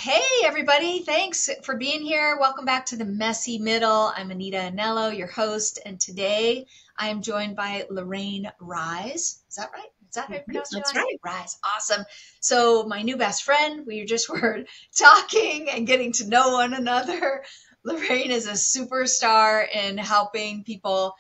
Hey, everybody. Thanks for being here. Welcome back to the Messy Middle. I'm Anita Anello, your host, and today I am joined by Lorraine Rise. Is that right? Is that how you pronounce your That's last name? right. Rise. Awesome. So, my new best friend, we just were talking and getting to know one another. Lorraine is a superstar in helping people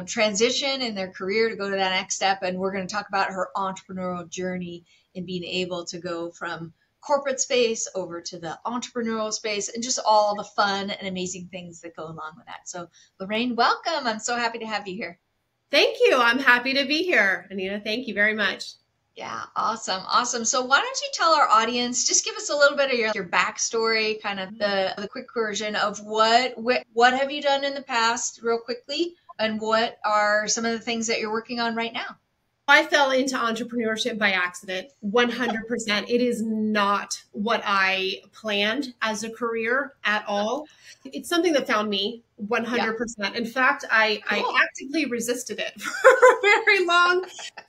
transition in their career to go to that next step. And we're going to talk about her entrepreneurial journey in being able to go from corporate space over to the entrepreneurial space and just all the fun and amazing things that go along with that. So, Lorraine, welcome. I'm so happy to have you here. Thank you. I'm happy to be here, Anita. Thank you very much. Yeah, awesome. Awesome. So why don't you tell our audience, just give us a little bit of your backstory, kind of the quick version of what have you done in the past real quickly, and what are some of the things that you're working on right now? I fell into entrepreneurship by accident, 100%. It is not what I planned as a career at all. It's something that found me Yeah, 100%. In fact, I cool. actively resisted it for a very long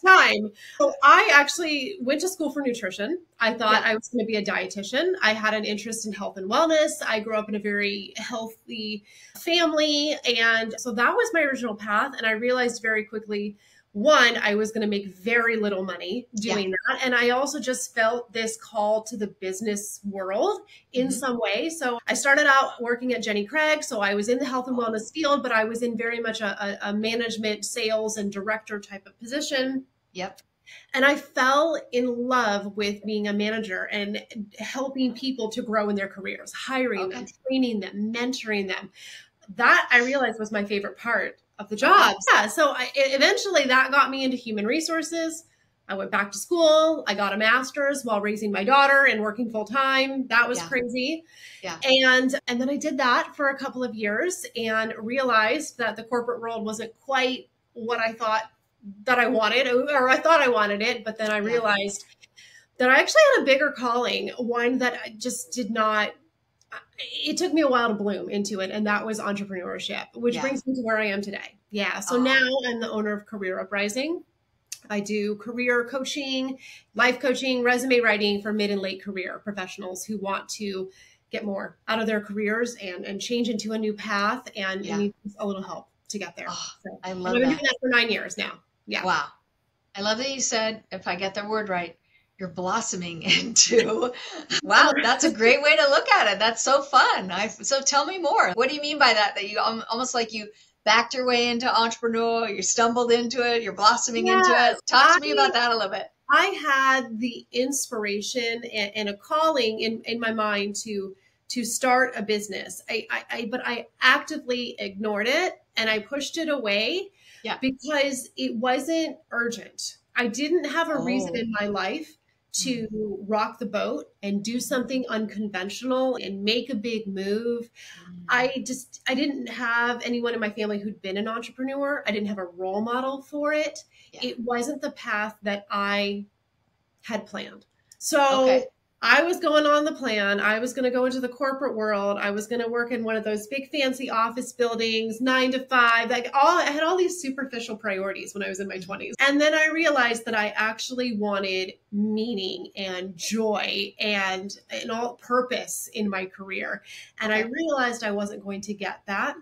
time. So I actually went to school for nutrition. I thought Yeah. I was going to be a dietitian. I had an interest in health and wellness. I grew up in a very healthy family. And so that was my original path. And I realized very quickly, one, I was going to make very little money Yeah. doing that. And I also just felt this call to the business world in Hmm. some way. So I started out working at Jenny Craig. So I was in the health and wellness field, but I was in very much a management, sales, and director type of position. Yep. And I fell in love with being a manager and helping people to grow in their careers, hiring them, Okay. training them, mentoring them. That I realized was my favorite part of the Okay. job. Yeah. So eventually that got me into human resources. I went back to school. I got a master's while raising my daughter and working full time. That was Yeah. crazy. Yeah. And then I did that for a couple of years and realized that the corporate world wasn't quite what I thought that I wanted, or I thought I wanted it. But then I Yeah. realized that I actually had a bigger calling, one that I just did not, it took me a while to bloom into it, and that was entrepreneurship, which Yeah. brings me to where I am today. Yeah. So Oh, now I'm the owner of Career Uprising. I do career coaching, life coaching, resume writing for mid and late career professionals who want to get more out of their careers and change into a new path and yeah. need a little help to get there. Oh, So, I and I've love been doing that. that for 9 years now. Yeah. Wow. I love that you said, if I get the word right, you're blossoming into. Wow, that's a great way to look at it. That's so fun. So tell me more. What do you mean by that? That you almost like you backed your way into entrepreneur, you stumbled into it, you're blossoming into it. Yes. Talk to me about that a little bit. I had the inspiration and a calling in my mind to start a business. But I actively ignored it and I pushed it away Yeah. because it wasn't urgent. I didn't have a reason Oh. in my life Mm, to rock the boat and do something unconventional and make a big move. mm, I didn't have anyone in my family who'd been an entrepreneur. I didn't have a role model for it. yeah. It wasn't the path that I had planned. Okay. So I was going on the plan. I was going to go into the corporate world. I was going to work in one of those big fancy office buildings, 9 to 5. I had all these superficial priorities when I was in my Mhm. 20s. And then I realized that I actually wanted meaning and joy and all purpose in my career. And I Okay. realized I wasn't going to get that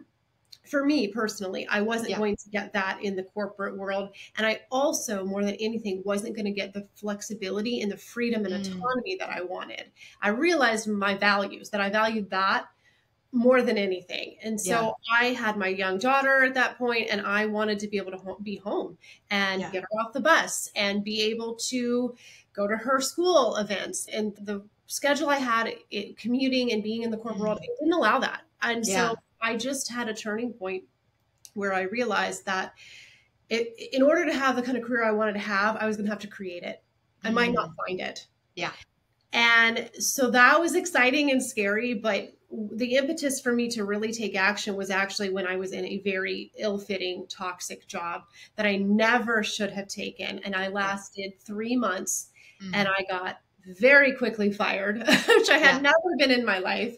for me personally, I wasn't Yeah. going to get that in the corporate world. And I also, more than anything, wasn't going to get the flexibility and the freedom and Mm, autonomy that I wanted. I realized my values, that I valued that more than anything. And yeah. so I had my young daughter at that point, and I wanted to be able to be home and Yeah. get her off the bus and be able to go to her school events. And the schedule I had, commuting and being in the corporate world, Mm, it didn't allow that. And yeah. so I just had a turning point where I realized that in order to have the kind of career I wanted to have, I was going to have to create it. I might not Mm, find it. yeah. And so that was exciting and scary, but the impetus for me to really take action was actually when I was in a very ill-fitting, toxic job that I never should have taken. And I Yeah. lasted 3 months and Mm, I got very quickly fired, which I had yeah. never been in my life.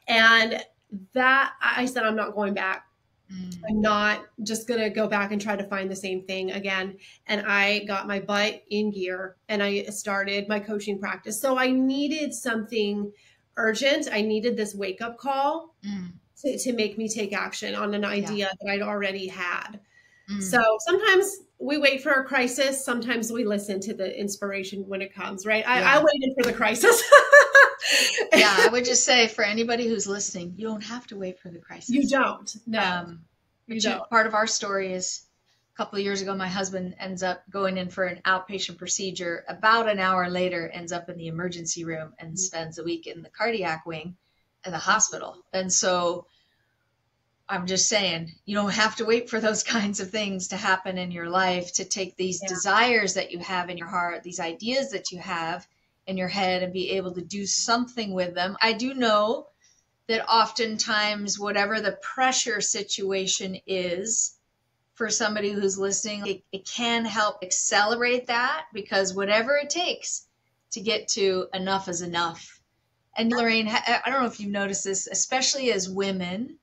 And that I said, I'm not going back. Mm, I'm not just going to go back and try to find the same thing again. And I got my butt in gear and I started my coaching practice. So I needed something urgent. I needed this wake up call Mm. to make me take action on an idea that I'd already had. Mm. So sometimes we wait for a crisis. Sometimes we listen to the inspiration when it comes, right? I waited for the crisis. Yeah, I would just say for anybody who's listening, you don't have to wait for the crisis. You don't. No. You don't. Part of our story is a couple of years ago, my husband ends up going in for an outpatient procedure. About an hour later, ends up in the emergency room and spends a week in the cardiac wing at the hospital. And so I'm just saying, you don't have to wait for those kinds of things to happen in your life to take these desires that you have in your heart, these ideas that you have in your head, and be able to do something with them. I do know that oftentimes, whatever the pressure situation is for somebody who's listening, it can help accelerate that, because whatever it takes to get to enough is enough. And Lorraine, I don't know if you've noticed this, especially as women,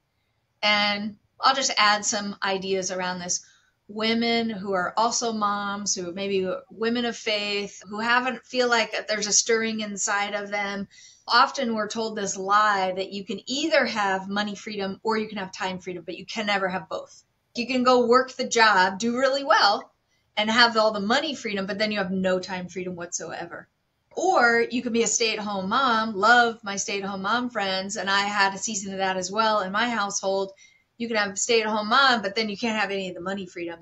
and I'll just add some ideas around this. Women who are also moms, who maybe women of faith, who haven't feel like there's a stirring inside of them. Often we're told this lie that you can either have money freedom or you can have time freedom, but you can never have both. You can go work the job, do really well, and have all the money freedom, but then you have no time freedom whatsoever. Or you can be a stay-at-home mom, love my stay-at-home mom friends, and I had a season of that as well in my household. You can have a stay-at-home mom, but then you can't have any of the money freedom.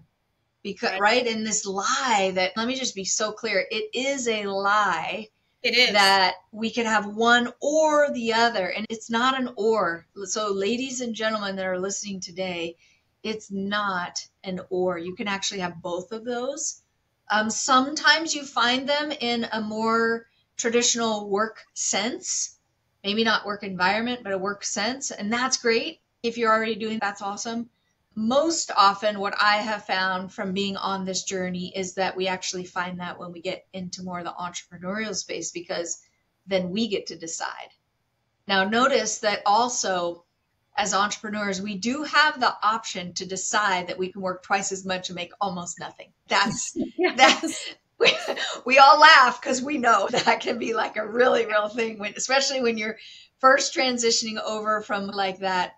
Because right in this lie that, let me just be so clear, it is a lie. It is. That we can have one or the other, and it's not an or. So ladies and gentlemen that are listening today, it's not an or. You can actually have both of those. Sometimes you find them in a more traditional work sense, maybe not work environment, but a work sense. And that's great. If you're already doing that, that's awesome. Most often what I have found from being on this journey is that we actually find that when we get into more of the entrepreneurial space, because then we get to decide. Now, notice that also as entrepreneurs, we do have the option to decide that we can work twice as much and make almost nothing. We all laugh because we know that can be like a really real thing, especially when you're first transitioning over from like that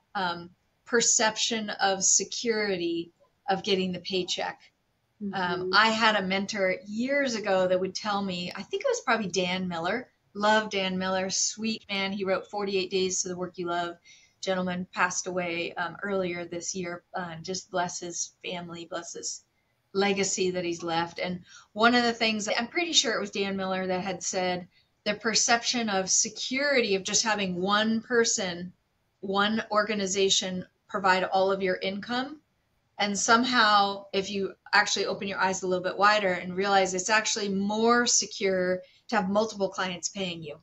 perception of security of getting the paycheck. I had a mentor years ago that would tell me, I think it was probably Dan Miller. Love Dan Miller, sweet man. He wrote 48 Days to the Work You Love. Gentleman passed away earlier this year. Just bless his family, bless his legacy that he's left. And one of the things, I'm pretty sure it was Dan Miller that had said, the perception of security of just having one person, one organization provide all of your income. And somehow, if you actually open your eyes a little bit wider and realize it's actually more secure to have multiple clients paying you.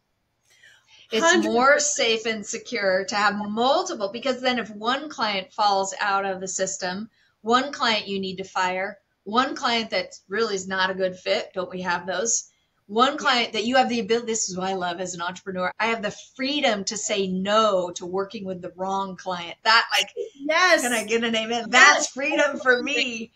It's 100%. More safe and secure to have multiple, because then if one client falls out of the system, one client you need to fire, one client that really is not a good fit, don't we have those? One client that you have the ability, this is what I love as an entrepreneur, I have the freedom to say no to working with the wrong client. That, like, yes, can I get an amen? Yes. That's freedom for me,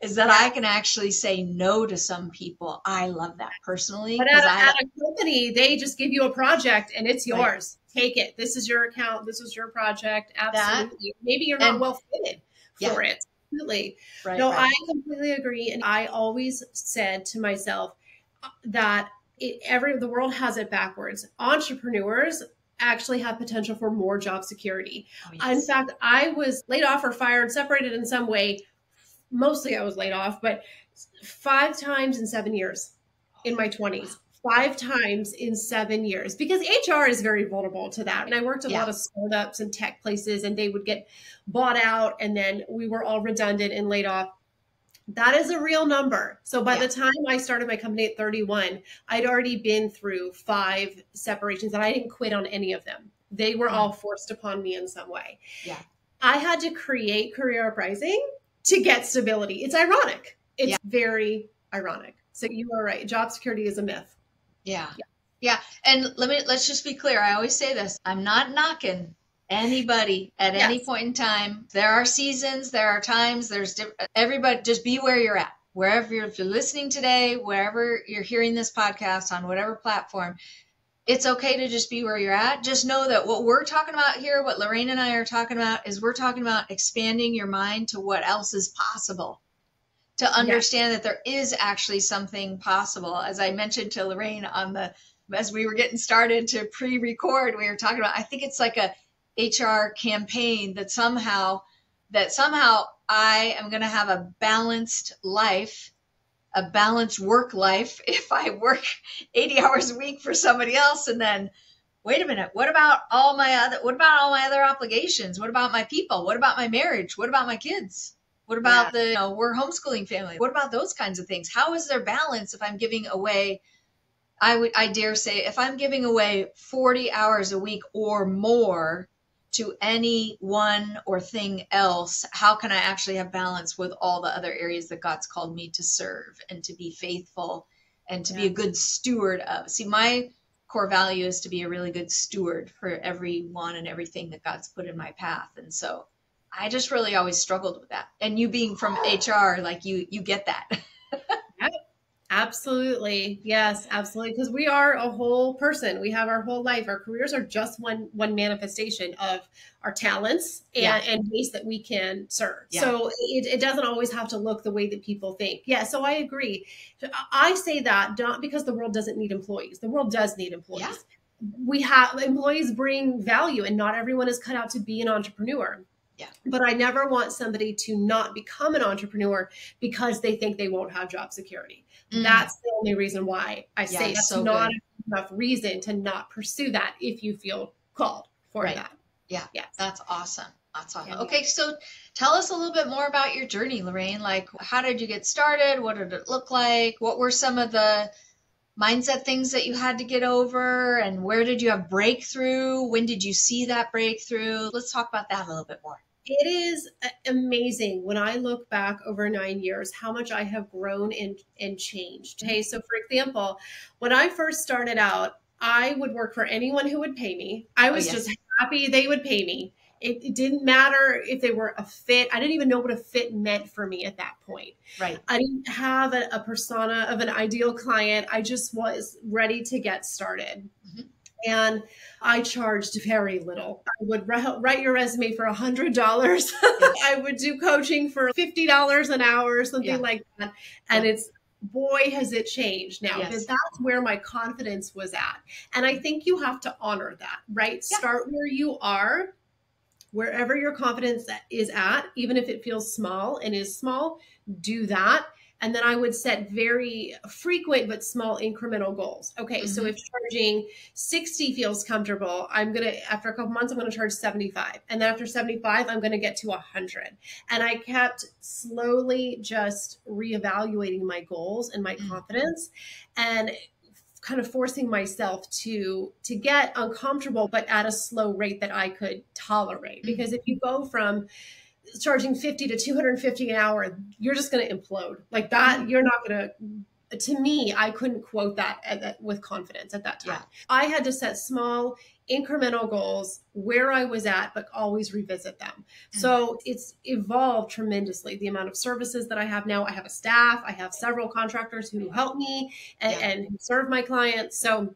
is that I can actually say no to some people. I love that personally. But at a company, they just give you a project and it's yours. Right. Take it. This is your account. This is your project. Absolutely. Maybe you're not well fitted for it. Absolutely. Right, no, right. I completely agree. And I always said to myself that the world has it backwards. Entrepreneurs actually have potential for more job security. Oh, yes. In fact, I was laid off or fired, separated in some way. Mostly I was laid off, but 5 times in 7 years in my 20s. 5 times in 7 years, because HR is very vulnerable to that. And I worked a lot of startups and tech places, and they would get bought out, and then we were all redundant and laid off. That is a real number. So by the time I started my company at 31, I'd already been through 5 separations, and I didn't quit on any of them. They were all forced upon me in some way. Yeah, I had to create Career Uprising to get stability. It's ironic. It's very ironic. So you are right. Job security is a myth. Yeah. And let's just be clear. I always say this. I'm not knocking anybody at any point in time. There are seasons, there are times, everybody, just be where you're at. If you're listening today, wherever you're hearing this podcast, on whatever platform, It's okay to just be where you're at. Just know that what we're talking about here, what Lorraine and I are talking about, is we're talking about expanding your mind to what else is possible, to Yeah. understand that there is actually something possible. As I mentioned to Lorraine as we were getting started to pre-record, we were talking about, I think it's like a HR campaign that somehow I am going to have a balanced life, a balanced work life if I work 80 hours a week for somebody else. And then, wait a minute, what about all my other obligations? What about my people? What about my marriage? What about my kids? What Yeah. about we're homeschooling family? What about those kinds of things? How is there balance if I'm giving away, I dare say, if I'm giving away 40 hours a week or more to any one or thing else, how can I actually have balance with all the other areas that God's called me to serve and to be faithful and to be a Yeah. good steward of? See, my core value is to be a really good steward for everyone and everything that God's put in my path. And so I just really always struggled with that. And you being from HR, like you get that. Yep. Absolutely. Yes, absolutely. Because we are a whole person. We have our whole life. Our careers are just one manifestation of our talents Yeah. and ways that we can serve. Yeah. So it doesn't always have to look the way that people think. Yeah. So I agree. I say that not because the world doesn't need employees. The world does need employees. Yeah. We have employees bring value, and not everyone is cut out to be an entrepreneur. Yeah. But I never want somebody to not become an entrepreneur because they think they won't have job security. That's the only reason why I say that's so not good. enough reason to not pursue that if you feel called for Right. that. Yeah. Yes. That's awesome. That's awesome. Yeah. Okay, so tell us a little bit more about your journey, Lorraine. Like, how did you get started? What did it look like? What were some of the mindset things that you had to get over? And where did you have breakthrough? When did you see that breakthrough? Let's talk about that a little bit more. It is amazing when I look back over 9 years, how much I have grown and changed. Hey, so for example, when I first started out, I would work for anyone who would pay me. I was just happy they would pay me. It didn't matter if they were a fit. I didn't even know what a fit meant for me at that point. Right. I didn't have a persona of an ideal client. I just was ready to get started. Mm-hmm. And I charged very little. I would write your resume for $100. Yes. I would do coaching for $50 an hour, something like that. And it's, boy, has it changed now. But that's where my confidence was at. And I think you have to honor that, right? Yeah. Start where you are, wherever your confidence is at, even if it feels small and is small, do that. And then I would set very frequent but small incremental goals. Okay, so if charging 60 feels comfortable, after a couple months, I'm going to charge 75. And then after 75, I'm going to get to 100. And I kept slowly just reevaluating my goals and my confidence and kind of forcing myself to get uncomfortable, but at a slow rate that I could tolerate. Because if you go from charging 50 to 250 an hour, you're just going to implode like that. You're not going to me, I couldn't quote that with confidence at that time. Yeah. I had to set small incremental goals where I was at, but always revisit them. So it's evolved tremendously. The amount of services that I have now, I have a staff, I have several contractors who help me and who serve my clients. So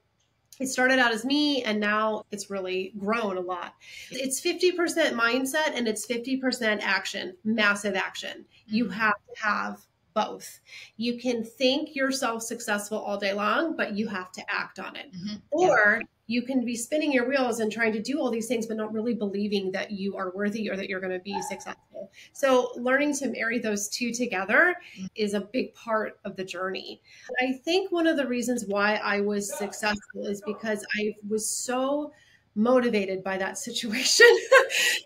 it started out as me, and now it's really grown a lot. It's 50% mindset and it's 50% action, massive action. You have to have both. You can think yourself successful all day long, but you have to act on it. Or you can be spinning your wheels and trying to do all these things, but not really believing that you are worthy or that you're going to be successful. So learning to marry those two together is a big part of the journey. I think one of the reasons why I was successful is because I was so motivated by that situation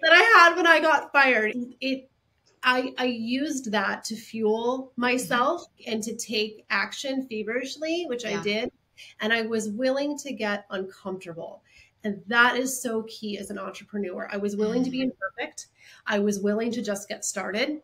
that I had when I got fired. I used that to fuel myself and to take action feverishly, which I did. And I was willing to get uncomfortable. And that is so key as an entrepreneur. I was willing to be imperfect. I was willing to just get started.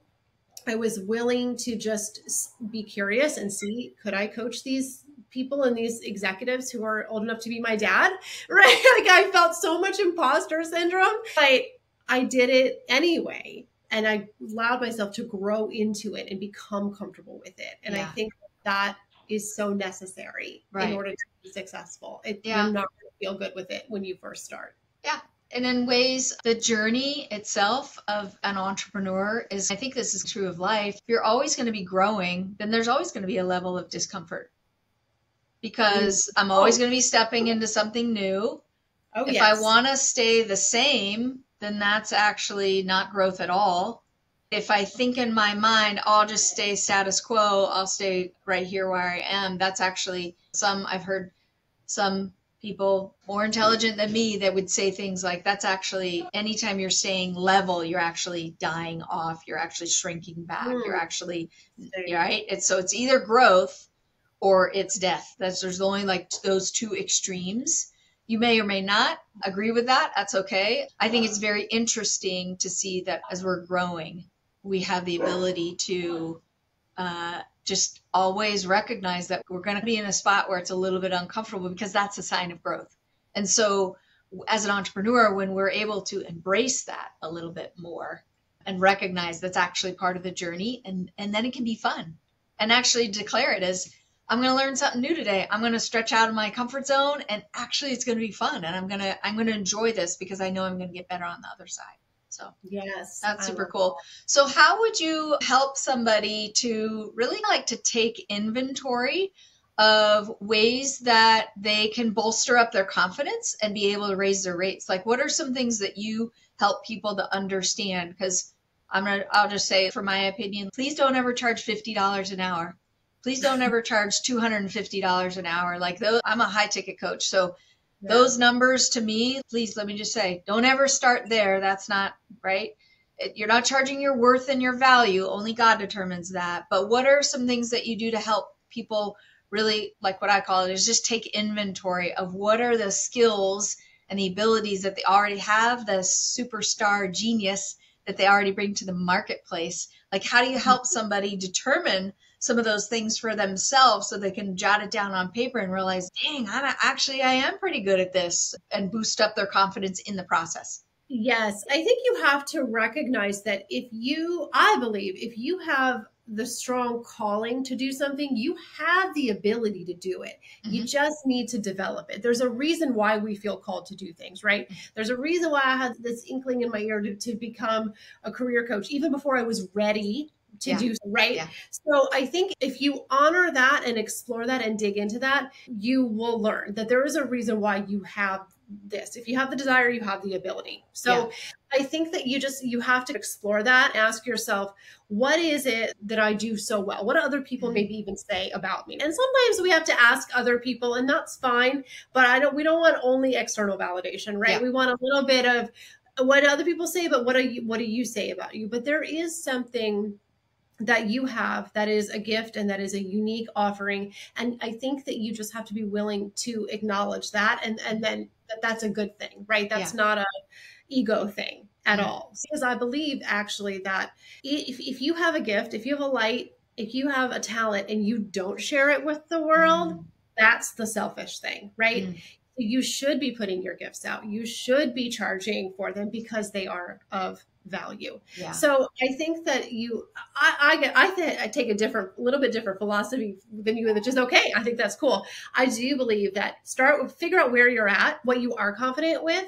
I was willing to just be curious and see, could I coach these people and these executives who are old enough to be my dad? Right? Like I felt so much imposter syndrome. But I did it anyway. And I allowed myself to grow into it and become comfortable with it. And I think that is so necessary in order to be successful. You're not going to feel good with it when you first start. Yeah. And in ways, the journey itself of an entrepreneur is, I think this is true of life. If you're always going to be growing, then there's always going to be a level of discomfort because I'm always going to be stepping into something new. Oh, If I want to stay the same, then that's actually not growth at all. If I think in my mind, I'll just stay status quo, I'll stay right here where I am, that's actually I've heard some people more intelligent than me that would say things like, that's actually, anytime you're staying level, you're actually dying off, you're actually shrinking back, you're actually, right? So it's either growth or it's death. There's only like those two extremes. You may or may not agree with that. That's okay. I think it's very interesting to see that as we're growing, we have the ability to just always recognize that we're going to be in a spot where it's a little bit uncomfortable because that's a sign of growth. And so as an entrepreneur, when we're able to embrace that a little bit more and recognize that's actually part of the journey, and then it can be fun, and actually declare it as, I'm going to learn something new today. I'm going to stretch out of my comfort zone, and actually it's going to be fun, and I'm going to enjoy this because I know I'm going to get better on the other side. So yes, that's super cool. So how would you help somebody to really like to take inventory of ways that they can bolster up their confidence and be able to raise their rates? Like, what are some things that you help people to understand? Because I'll just say, for my opinion, please don't ever charge $50 an hour. Please don't ever charge $250 an hour. Like, I'm a high ticket coach. So those numbers to me, please, let me just say, don't ever start there. That's not right. You're not charging your worth and your value. Only God determines that. But what are some things that you do to help people really, like what I call it, is just take inventory of what are the skills and the abilities that they already have, the superstar genius that they already bring to the marketplace? Like, how do you help somebody determine some of those things for themselves so they can jot it down on paper and realize, dang, I am pretty good at this, and boost up their confidence in the process? Yes, I think you have to recognize that I believe if you have the strong calling to do something, you have the ability to do it. Mm-hmm. You just need to develop it. There's a reason why we feel called to do things, right? There's a reason why I had this inkling in my ear to become a career coach, even before I was ready to do, right? Yeah. So I think if you honor that and explore that and dig into that, you will learn that there is a reason why you have this. If you have the desire, you have the ability. So I think that you have to explore that, ask yourself, what is it that I do so well? What do other people maybe even say about me? And sometimes we have to ask other people, and that's fine, but we don't want only external validation, right? We want a little bit of what other people say, but what do you say about you? But there is something that you have that is a gift and that is a unique offering. And I think that you just have to be willing to acknowledge that. And then that's a good thing, right? That's not a ego thing at all. Because I believe actually that if you have a gift, if you have a light, if you have a talent and you don't share it with the world, that's the selfish thing, right? You should be putting your gifts out. You should be charging for them because they are of value. Yeah. So I think that I take a little bit different philosophy than you, which is okay. I think that's cool. I do believe that figure out where you're at, what you are confident with,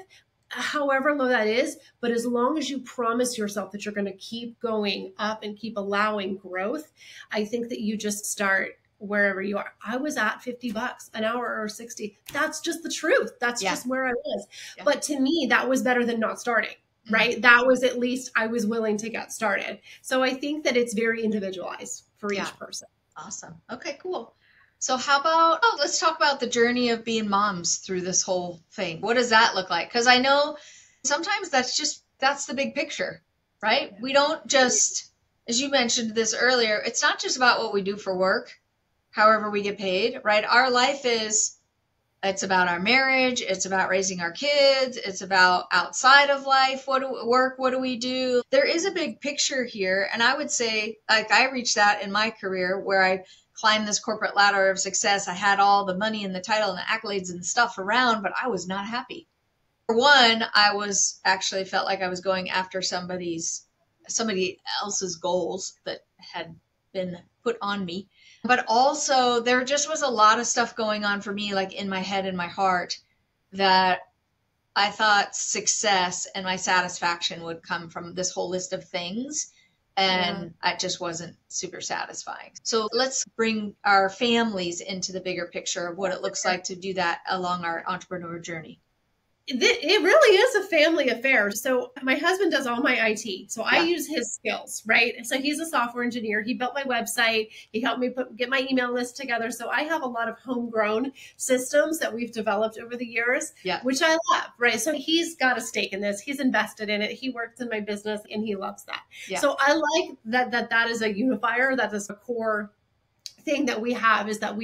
however low that is. But as long as you promise yourself that you're going to keep going up and keep allowing growth, I think that you just start wherever you are. I was at $50 an hour or 60. That's just the truth. That's just where I was. But to me, that was better than not starting. Right? That was, at least I was willing to get started. So I think that it's very individualized for each person. Awesome. Okay, cool. So how about, let's talk about the journey of being moms through this whole thing. What does that look like? Because I know sometimes that's the big picture, right? We don't just, as you mentioned this earlier, it's not just about what we do for work, however we get paid, right? Our life it's about our marriage. It's about raising our kids. It's about outside of life. What do we do? There is a big picture here. And I would say, like, I reached that in my career where I climbed this corporate ladder of success. I had all the money and the title and the accolades and stuff around, but I was not happy. For one, I felt like I was going after somebody else's goals that had been put on me. But also there just was a lot of stuff going on for me, like in my head and my heart, that I thought success and my satisfaction would come from this whole list of things. Yeah. And it just wasn't super satisfying. So let's bring our families into the bigger picture of what it looks like to do that along our entrepreneur journey. It really is a family affair. So my husband does all my IT. So I Yeah. use his skills, right? So he's a software engineer. He built my website. He helped me get my email list together. So I have a lot of homegrown systems that we've developed over the years, Yeah. which I love, right? So he's got a stake in this. He's invested in it. He works in my business and he loves that. Yeah. So I like that is a unifier. That is a core thing that we have, is that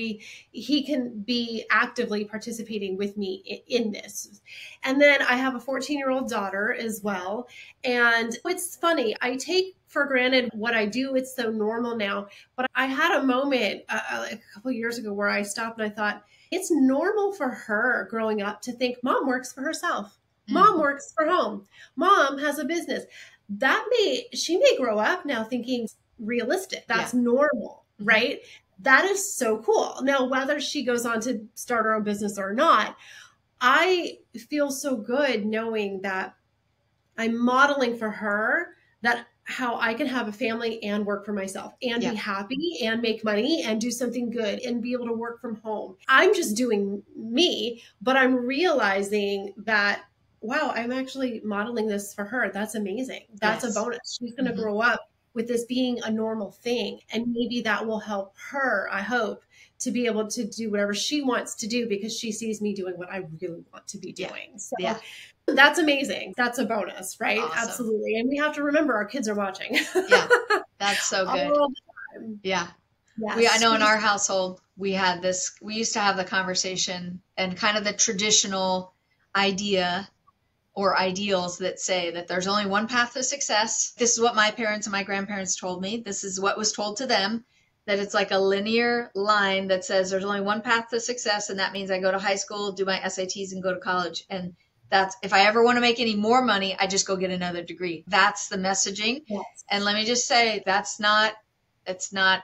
he can be actively participating with me in this. And then I have a 14-year-old daughter as well. And it's funny, I take for granted what I do. It's so normal now. But I had a moment a couple of years ago where I stopped and I thought, it's normal for her growing up to think mom works for herself. Mom works for home. Mom has a business. She may grow up now thinking realistic. That's normal, right? That is so cool. Now, whether she goes on to start her own business or not, I feel so good knowing that I'm modeling for her that how I can have a family and work for myself and be happy and make money and do something good and be able to work from home. I'm just doing me, but I'm realizing that, wow, I'm actually modeling this for her. That's amazing. That's a bonus. She's going to grow up with this being a normal thing. And maybe that will help her, I hope, to be able to do whatever she wants to do because she sees me doing what I really want to be doing. So that's amazing. That's a bonus, right? Awesome. Absolutely. And we have to remember our kids are watching. Yeah, that's so good. Yeah. Yes. I know in our household, we used to have the conversation and kind of the traditional idea or ideals that say that there's only one path to success. This is what my parents and my grandparents told me. This is what was told to them, that it's like a linear line that says there's only one path to success. And that means I go to high school, do my SATs and go to college. And that's, if I ever want to make any more money, I just go get another degree. That's the messaging. Yes. And let me just say, it's not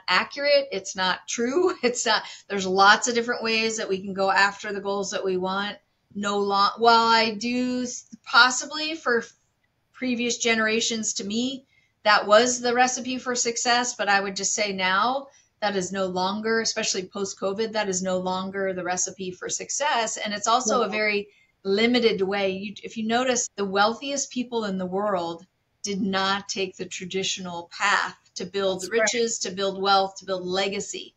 accurate. It's not true. There's lots of different ways that we can go after the goals that we want. While I do possibly for previous generations, to me, that was the recipe for success. But I would just say now that is no longer, especially post-COVID, that is no longer the recipe for success. And it's also a very limited way. If you notice, the wealthiest people in the world did not take the traditional path to build riches, to build wealth, to build legacy,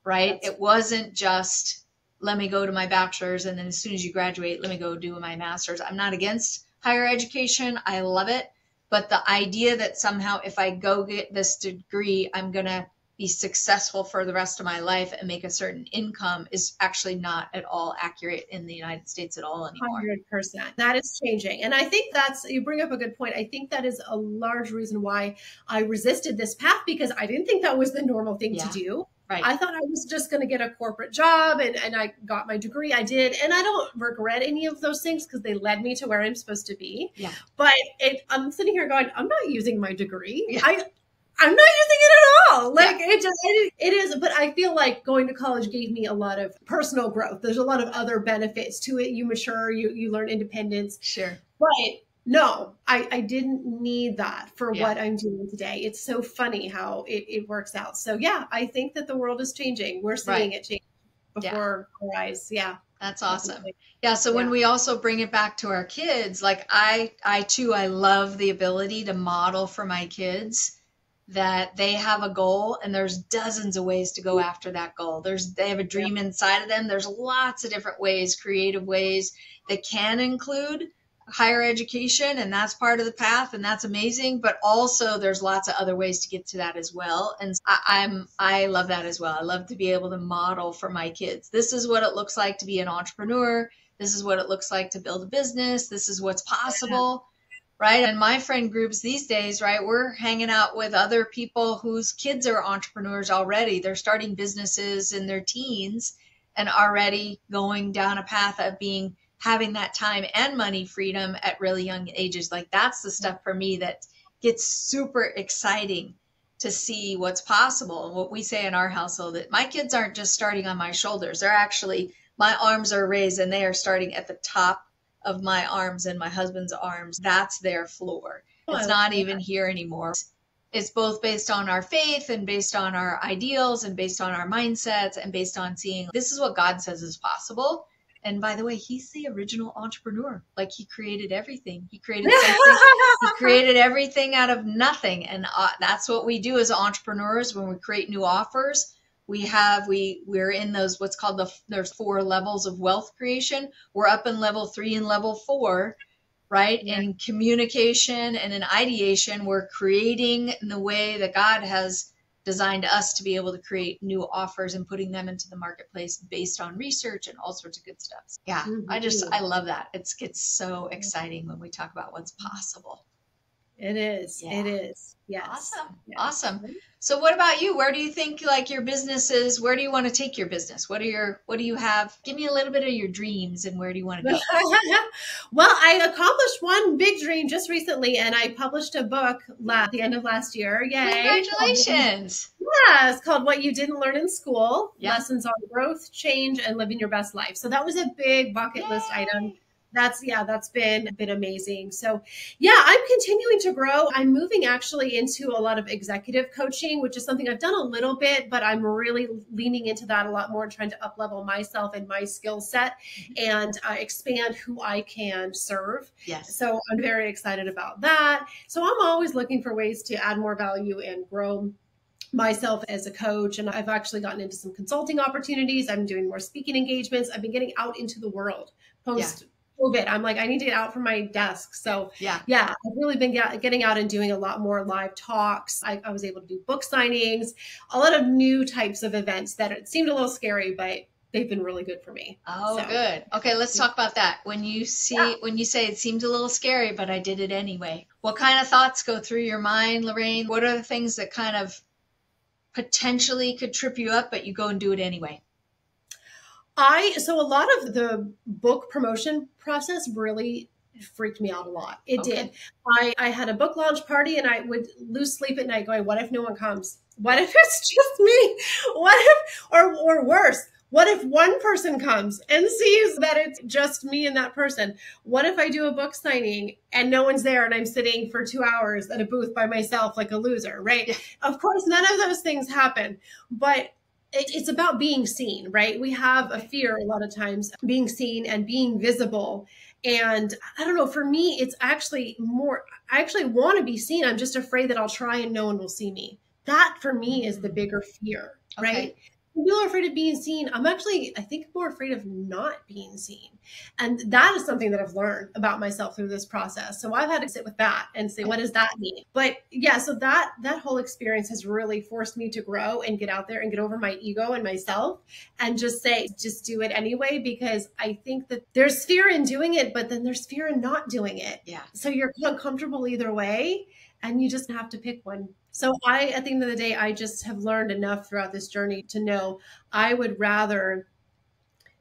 right? It wasn't just, let me go to my bachelor's and then as soon as you graduate, let me go do my master's. I'm not against higher education. I love it. But the idea that somehow if I go get this degree, I'm going to be successful for the rest of my life and make a certain income is actually not at all accurate in the United States at all anymore. 100%. That is changing. And I think you bring up a good point. I think that is a large reason why I resisted this path, because I didn't think that was the normal thing to do. Right. I thought I was just going to get a corporate job and I got my degree. I did. And I don't regret any of those things because they led me to where I'm supposed to be. Yeah. But I'm sitting here going, I'm not using my degree. Yeah. I'm not using it at all. Like it is, but I feel like going to college gave me a lot of personal growth. There's a lot of other benefits to it. You mature, you learn independence. Sure. But no, I didn't need that for what I'm doing today. It's so funny how it works out. So yeah, I think that the world is changing. We're seeing it change before our eyes. Yeah. That's awesome. Yeah. So when we also bring it back to our kids, like I love the ability to model for my kids that they have a goal and there's dozens of ways to go after that goal. They have a dream inside of them. There's lots of different ways, creative ways that can include higher education, and that's part of the path, and that's amazing. But also there's lots of other ways to get to that as well. And I love that as well. I love to be able to model for my kids. This is what it looks like to be an entrepreneur. This is what it looks like to build a business. This is what's possible. Right. And my friend groups these days, right, we're hanging out with other people whose kids are entrepreneurs already. They're starting businesses in their teens and already going down a path of having that time and money freedom at really young ages. Like that's the stuff for me that gets super exciting to see what's possible. And what we say in our household, that my kids aren't just starting on my shoulders. They're actually my arms are raised and they are starting at the top of my arms and my husband's arms. That's their floor. It's not even here anymore. It's both based on our faith and based on our ideals and based on our mindsets and based on seeing this is what God says is possible. And by the way, he's the original entrepreneur. Like he created everything. He created something. He created everything out of nothing. And that's what we do as entrepreneurs when we create new offers. We're in those, what's called there's 4 levels of wealth creation. We're up in level 3 and level 4. Right? Yeah. In communication and in ideation, we're creating in the way that God has designed us to be able to create new offers and putting them into the marketplace based on research and all sorts of good stuff. Yeah, I love that. It gets so exciting when we talk about what's possible. It is. Yeah. It is. Yes. Awesome. Yes. Awesome. So what about you? Where do you think like your business is? Where do you want to take your business? What do you have? Give me a little bit of your dreams and where do you want to go? Well, I accomplished one big dream just recently and I published a book at the end of last year. Yay. Congratulations. Yeah, it's called What You Didn't Learn in School, Lessons on Growth, Change, and Living Your Best Life. So that was a big bucket list item. That's been amazing. So I'm continuing to grow. I'm moving actually into a lot of executive coaching, which is something I've done a little bit, but I'm really leaning into that a lot more and trying to up level myself and my skill set and expand who I can serve. Yes. So I'm very excited about that. So I'm always looking for ways to add more value and grow myself as a coach. And I've actually gotten into some consulting opportunities. I'm doing more speaking engagements. I've been getting out into the world post COVID. I'm like, I need to get out from my desk. So I've really been getting out and doing a lot more live talks. I was able to do book signings, a lot of new types of events that it seemed a little scary, but they've been really good for me. Oh, so good. Okay. Let's talk about that. When you say it seemed a little scary, but I did it anyway. What kind of thoughts go through your mind, Lorraine? What are the things that kind of potentially could trip you up, but you go and do it anyway? So a lot of the book promotion process really freaked me out a lot. It did. I had a book launch party and I would lose sleep at night going, what if no one comes? What if it's just me? What if, or worse, what if one person comes and sees that it's just me and that person? What if I do a book signing and no one's there and I'm sitting for 2 hours at a booth by myself like a loser, right? Yeah. Of course, none of those things happen, but it's about being seen, right? We have a fear a lot of times being seen and being visible. And I don't know, for me, it's actually more, I actually want to be seen. I'm just afraid that I'll try and no one will see me. That for me is the bigger fear, right? People are afraid of being seen. I'm actually, I think, more afraid of not being seen. And that is something that I've learned about myself through this process. So I've had to sit with that and say, what does that mean? But so that whole experience has really forced me to grow and get out there and get over my ego and myself and just do it anyway, because I think that there's fear in doing it, but then there's fear in not doing it. Yeah. So you're uncomfortable either way and you just have to pick one. So at the end of the day, I just have learned enough throughout this journey to know I would rather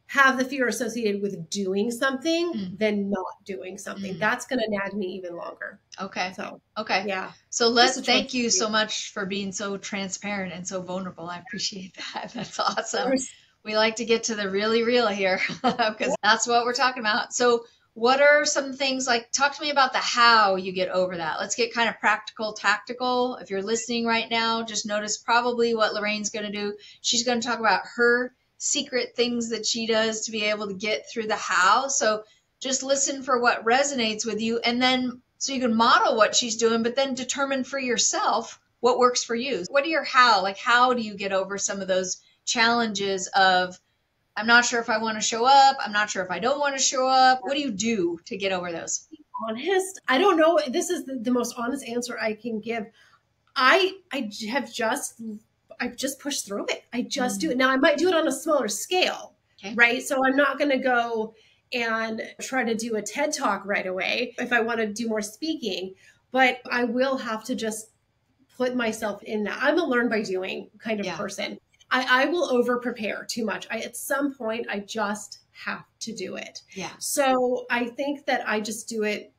have the fear associated with doing something than not doing something. That's going to nag me even longer. Okay. So, yeah. So thank you so much for being so transparent and so vulnerable. I appreciate that. That's awesome. We like to get to the really real here because that's what we're talking about. So what are some things talk to me about the how you get over that. Let's get kind of practical, tactical. If you're listening right now, just notice probably what Lorraine's going to do. She's going to talk about her secret things that she does to be able to get through the how. So just listen for what resonates with you. And then so you can model what she's doing, but then determine for yourself what works for you. What are your how? How do you get over some of those challenges of, I'm not sure if I want to show up. I'm not sure if I don't want to show up. What do you do to get over those? Honest, I don't know. This is the most honest answer I can give. I've just pushed through it. I just do it. Now I might do it on a smaller scale, right? So I'm not going to go and try to do a TED Talk right away if I want to do more speaking, but I will have to just put myself in that. I'm a learn by doing kind of person. I will over prepare too much. At some point, I just have to do it. Yeah. So I think that I just do it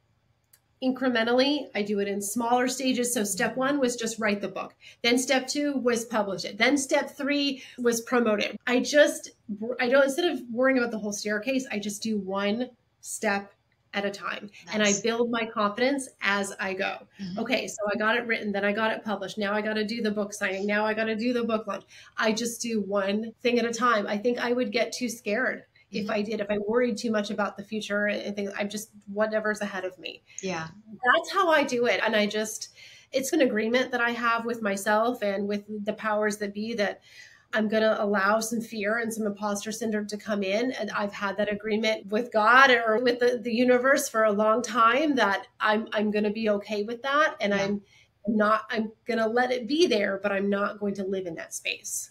incrementally. I do it in smaller stages. So step 1 was just write the book. Then step 2 was publish it. Then step 3 was promote it. I don't, instead of worrying about the whole staircase, I just do one step at a time. Nice. And I build my confidence as I go. Mm-hmm. Okay, so I got it written, then I got it published. Now I got to do the book signing. Now I got to do the book launch. I just do one thing at a time. I think I would get too scared if I worried too much about the future and things. I'm just whatever's ahead of me. Yeah. That's how I do it. And it's an agreement that I have with myself and with the powers that be that I'm going to allow some fear and some imposter syndrome to come in. And I've had that agreement with God or with the universe for a long time that I'm going to be okay with that. And I'm going to let it be there, but I'm not going to live in that space.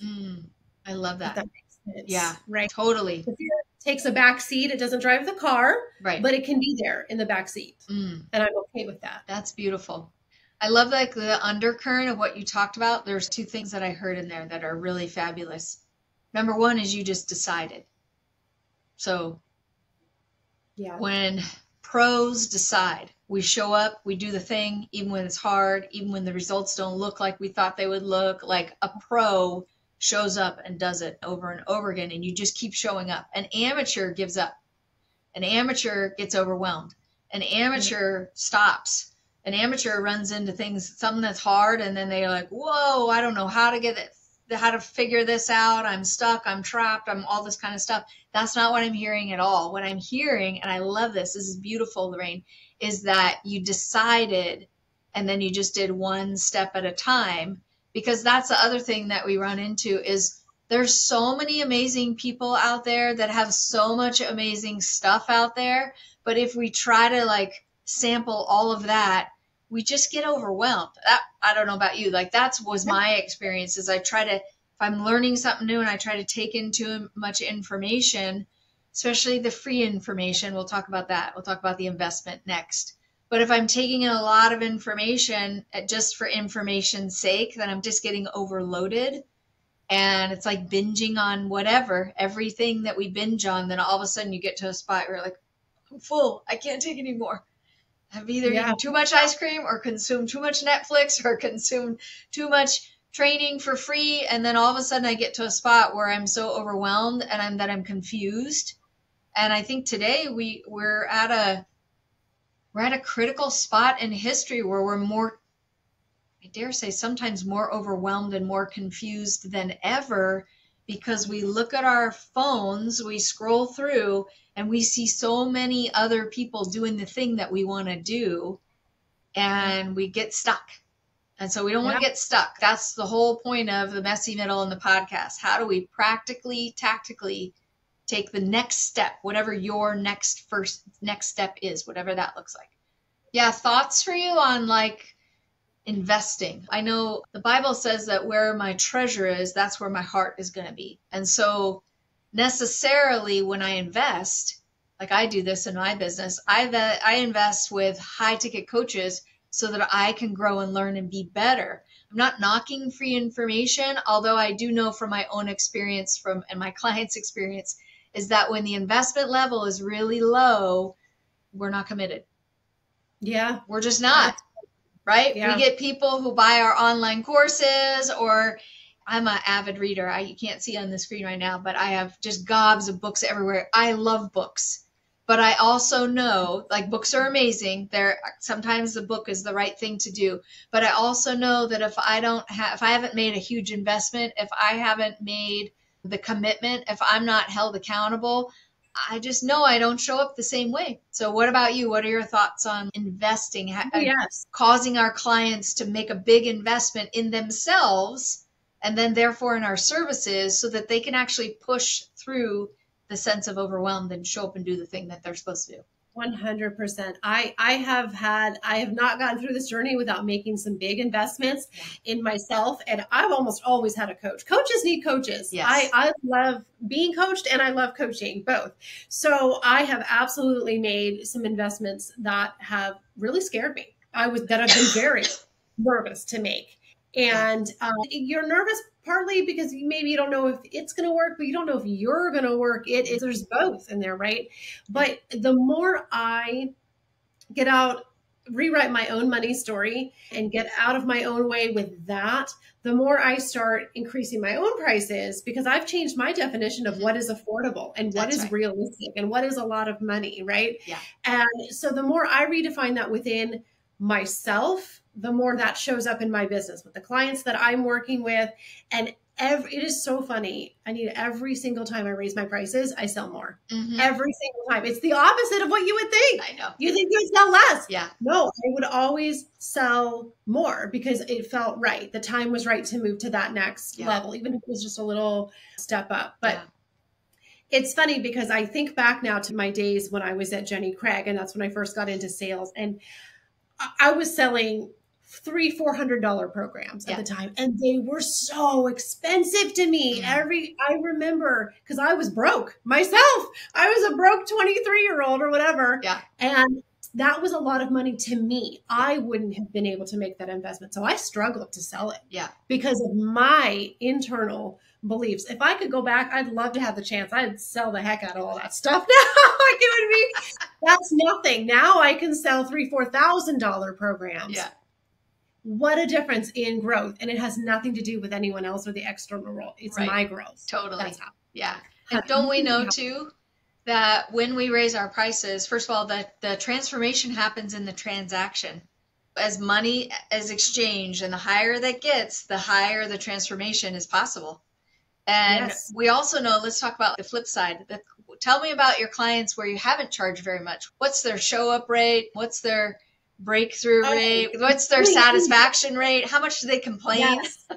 I love that. If that makes sense. Yeah, right. Totally. The fear takes a back seat. It doesn't drive the car, right? But it can be there in the back seat. And I'm okay with that. That's beautiful. I love like the undercurrent of what you talked about. There's 2 things that I heard in there that are really fabulous. Number 1 is you just decided. So when pros decide, we show up, we do the thing, even when it's hard, even when the results don't look like we thought they would look. Like a pro shows up and does it over and over again, and you just keep showing up. An amateur gives up. An amateur gets overwhelmed. An amateur stops. An amateur runs into something that's hard, and then they're like, whoa, I don't know how to figure this out. I'm stuck. I'm trapped. I'm all this kind of stuff. That's not what I'm hearing at all. What I'm hearing, and I love this is beautiful, Lorraine, is that you decided and then you just did one step at a time, because that's the other thing that we run into is there's so many amazing people out there that have so much amazing stuff out there. But if we try to like sample all of that, we just get overwhelmed. I don't know about you. Like was my experience is if I'm learning something new and I try to take in too much information, especially the free information, we'll talk about that. We'll talk about the investment next. But if I'm taking in a lot of information just for information's sake, then I'm just getting overloaded. And it's like binging on everything that we binge on. Then all of a sudden you get to a spot where you're like, I'm full. I can't take any more. I've either eaten too much ice cream or consumed too much Netflix or consumed too much training for free. And then all of a sudden I get to a spot where I'm so overwhelmed and I'm confused. And I think today we're at a critical spot in history where we're more, I dare say, sometimes more overwhelmed and more confused than ever, because we look at our phones, we scroll through, and we see so many other people doing the thing that we want to do, and we get stuck. And so we don't want to get stuck. That's the whole point of the messy middle in the podcast. How do we practically, tactically take the next step, whatever your next step is, whatever that looks like? Yeah, thoughts for you on like investing. I know the Bible says that where my treasure is, that's where my heart is going to be. And so necessarily when I invest, like I do this in my business, I invest with high ticket coaches so that I can grow and learn and be better. I'm not knocking free information, although I do know from my own experience and my clients' experience is that when the investment level is really low, we're not committed. Yeah. We're just not. Right? Yeah. We get people who buy our online courses, or I'm an avid reader. You can't see on the screen right now, but I have just gobs of books everywhere. I love books, but I also know like books are amazing. Sometimes the book is the right thing to do, but I also know that if I haven't made a huge investment, if I haven't made the commitment, if I'm not held accountable, I just know I don't show up the same way. So what about you? What are your thoughts on investing? Causing our clients to make a big investment in themselves and then therefore in our services so that they can actually push through the sense of overwhelmed and show up and do the thing that they're supposed to do. 100%. I have not gotten through this journey without making some big investments in myself. And I've almost always had a coach. Coaches need coaches. Yes. I love being coached and I love coaching both. So I have absolutely made some investments that have really scared me. I've been very nervous to make. And you're nervous partly because maybe you don't know if it's going to work, but you don't know if you're going to work. There's both in there, right? But the more I get out rewrite my own money story and get out of my own way with that, the more I start increasing my own prices, because I've changed my definition of what is affordable and what That's is right. realistic and what is a lot of money, right? Yeah. And so the more I redefine that within myself, the more that shows up in my business with the clients that I'm working with. And it is so funny. I need every single time I raise my prices, I sell more. Mm-hmm. Every single time. It's the opposite of what you would think. I know. You think you would sell less. Yeah. No, I would always sell more because it felt right. The time was right to move to that next level, even if it was just a little step up. But it's funny because I think back now to my days when I was at Jenny Craig, and that's when I first got into sales. And I was selling $300-$400 programs at the time, and they were so expensive to me. I remember, because I was broke myself. I was a broke 23-year-old or whatever, and that was a lot of money to me. I wouldn't have been able to make that investment, so I struggled to sell it because of my internal beliefs. If I could go back, I'd love to have the chance. I'd sell the heck out of all that stuff now. Like, it would be, that's nothing. Now I can sell $3,000-$4,000 programs. Yeah. What a difference in growth. And it has nothing to do with anyone else or the external world. It's my growth. Totally. That's how. Yeah. And don't we know too that when we raise our prices, first of all, the transformation happens in the transaction. As money is exchanged, and the higher that gets, the higher the transformation is possible. And we also know, let's talk about the flip side. Tell me about your clients where you haven't charged very much. What's their show up rate? What's their breakthrough rate? What's their satisfaction rate? How much do they complain? Yes.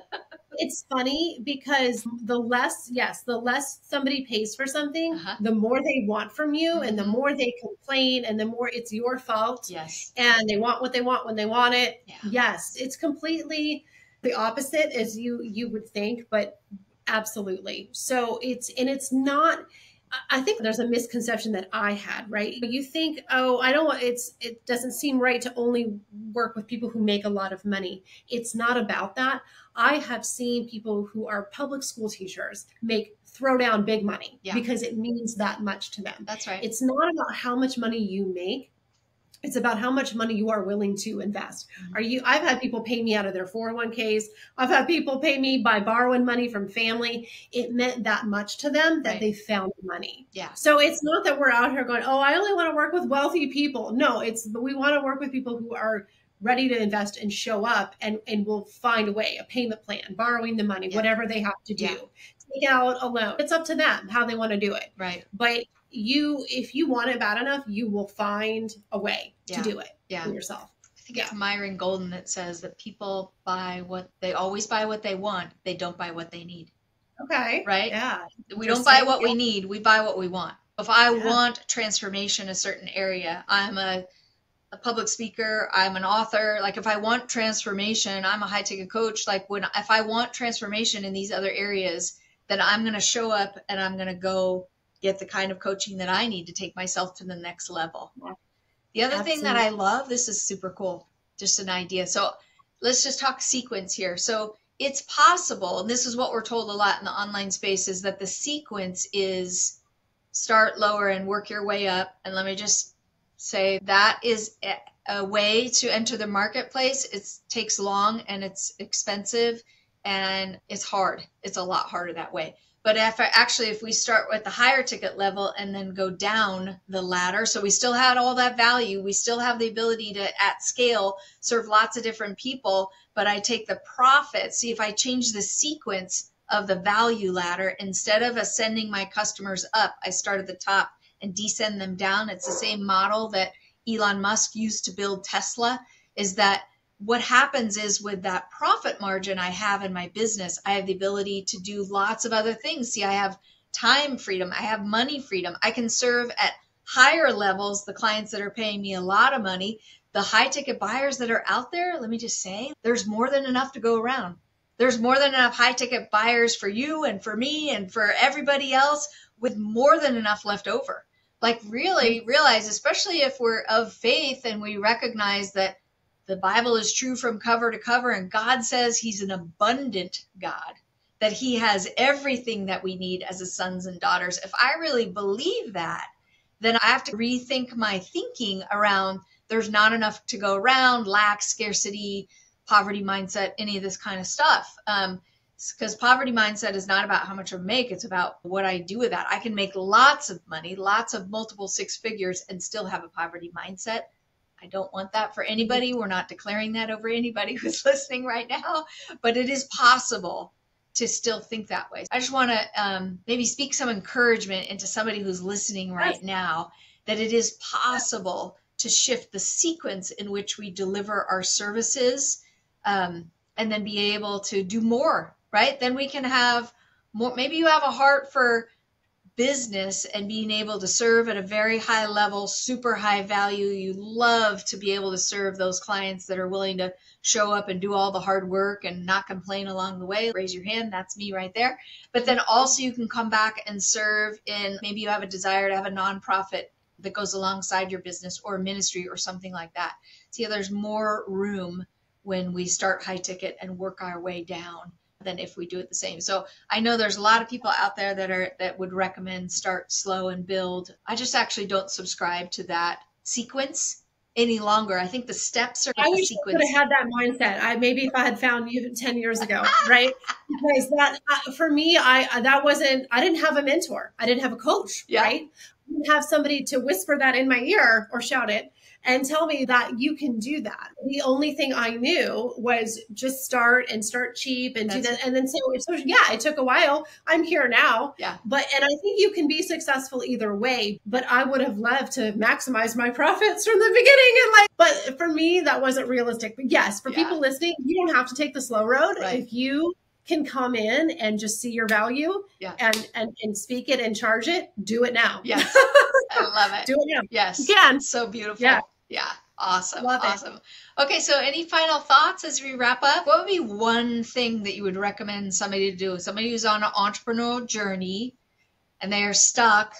It's funny because the less somebody pays for something, the more they want from you, and the more they complain, and the more it's your fault. Yes. And they want what they want when they want it. Yeah. Yes. It's completely the opposite as you would think, but absolutely. So it's not, I think there's a misconception that I had, right? You think, oh, it doesn't seem right to only work with people who make a lot of money. It's not about that. I have seen people who are public school teachers throw down big money because it means that much to them. That's right. It's not about how much money you make. It's about how much money you are willing to invest. I've had people pay me out of their 401ks. I've had people pay me by borrowing money from family. It meant that much to them that they found money. Yeah. So it's not that we're out here going, oh, I only want to work with wealthy people. No, we want to work with people who are ready to invest and show up and will find a way, a payment plan, borrowing the money, whatever they have to do. Take out a loan. It's up to them how they want to do it. Right. But if you want it bad enough, you will find a way to do it for yourself. I think it's Myron Golden that says that people always buy what they want. They don't buy what they need. Okay. Right? Yeah. We don't buy what we need. We buy what we want. If I want transformation in a certain area, I'm a public speaker, I'm an author. Like, if I want transformation, I'm a high ticket coach. Like, if I want transformation in these other areas, then I'm going to show up and I'm going to go get the kind of coaching that I need to take myself to the next level. The other thing that I love, this is super cool, just an idea. So let's just talk sequence here. So it's possible, and this is what we're told a lot in the online space, is that the sequence is start lower and work your way up. And let me just say that is a way to enter the marketplace. It takes long and it's expensive and it's hard. It's a lot harder that way. But if we start with the higher ticket level and then go down the ladder, so we still had all that value, we still have the ability to, at scale, serve lots of different people, but I take the profit. See, if I change the sequence of the value ladder, instead of ascending my customers up, I start at the top and descend them down. It's the same model that Elon Musk used to build Tesla, is that what happens is with that profit margin I have in my business, I have the ability to do lots of other things. See, I have time freedom. I have money freedom. I can serve at higher levels the clients that are paying me a lot of money. The high ticket buyers that are out there, let me just say, there's more than enough to go around. There's more than enough high ticket buyers for you and for me and for everybody else, with more than enough left over. Like, really realize, especially if we're of faith and we recognize that the Bible is true from cover to cover, and God says he's an abundant God, that he has everything that we need as his sons and daughters. If I really believe that, then I have to rethink my thinking around there's not enough to go around, lack, scarcity, poverty mindset, any of this kind of stuff. Because poverty mindset is not about how much I make, it's about what I do with that. I can make lots of money, lots of multiple six figures, and still have a poverty mindset. I don't want that for anybody. We're not declaring that over anybody who's listening right now, but it is possible to still think that way. I just want to maybe speak some encouragement into somebody who's listening right now, that it is possible to shift the sequence in which we deliver our services, and then be able to do more, right? Then we can have more. Maybe you have a heart for business and being able to serve at a very high level, super high value. You love to be able to serve those clients that are willing to show up and do all the hard work and not complain along the way. Raise your hand. That's me right there. But then also you can come back and serve in, maybe you have a desire to have a nonprofit that goes alongside your business, or ministry or something like that. See, there's more room when we start high ticket and work our way down than if we do it the same. So I know there's a lot of people out there that would recommend start slow and build. I just actually don't subscribe to that sequence any longer. I think the steps are I the wish sequence. I could have had that mindset. Maybe if I had found you 10 years ago, right? Because that for me, I didn't have a mentor. I didn't have a coach, right? I didn't have somebody to whisper that in my ear or shout it and tell me that you can do that. The only thing I knew was just start cheap and do that. And then so yeah, it took a while. I'm here now. Yeah. And I think you can be successful either way, but I would have loved to maximize my profits from the beginning. But for me, that wasn't realistic. But yes, for people listening, you don't have to take the slow road. Right. If you can come in and just see your value and speak it and charge it, do it now. Yes. I love it. Do it now. Yes. You can. So beautiful. Yeah. Awesome. Love it. Awesome. Okay. So any final thoughts as we wrap up? What would be one thing that you would recommend somebody to do? Somebody who's on an entrepreneurial journey and they are stuck,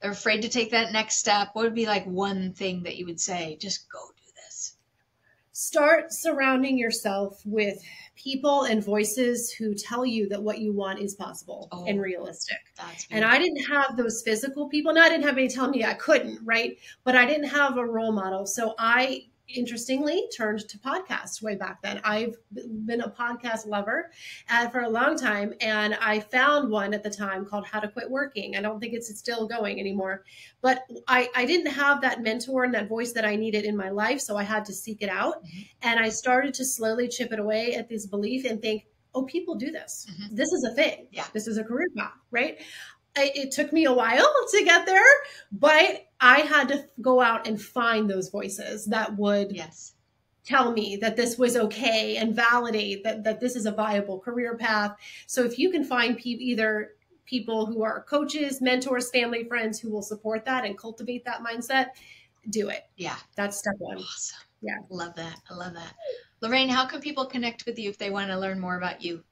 they're afraid to take that next step. What would be like one thing that you would say? Just go do this. Start surrounding yourself with people and voices who tell you that what you want is possible and realistic. And I didn't have those physical people. And I didn't have any telling me I couldn't, right? But I didn't have a role model. So I, interestingly, turned to podcasts way back then. I've been a podcast lover for a long time. And I found one at the time called How to Quit Working. I don't think it's still going anymore. But I didn't have that mentor and that voice that I needed in my life. So I had to seek it out. Mm-hmm. And I started to slowly chip it away at this belief and think, oh, people do this. Mm-hmm. This is a thing. Yeah. This is a career path, right? It took me a while to get there, but I had to go out and find those voices that would tell me that this was okay and validate that this is a viable career path. So if you can find either people who are coaches, mentors, family, friends who will support that and cultivate that mindset, do it. Yeah. That's step one. Awesome. Yeah. Love that. I love that. Lorraine, how can people connect with you if they want to learn more about you?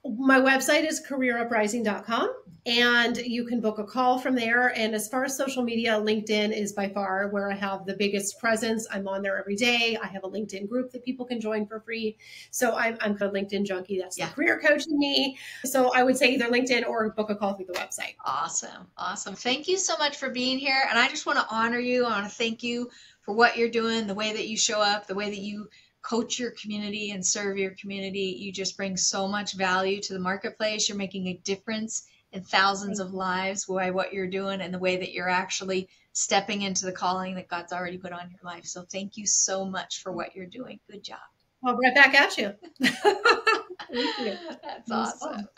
My website is careeruprising.com, and you can book a call from there. And as far as social media, LinkedIn is by far where I have the biggest presence. I'm on there every day. I have a LinkedIn group that people can join for free. So I'm a LinkedIn junkie. That's the career coach in me. So I would say either LinkedIn or book a call through the website. Awesome. Awesome. Thank you so much for being here. And I just want to honor you. I want to thank you for what you're doing, the way that you show up, the way that you coach your community and serve your community. You just bring so much value to the marketplace. You're making a difference in thousands of lives by what you're doing and the way that you're actually stepping into the calling that God's already put on your life. So thank you so much for what you're doing. Good job. Well, right back at you. Thank you. That's awesome.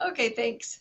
Okay, thanks.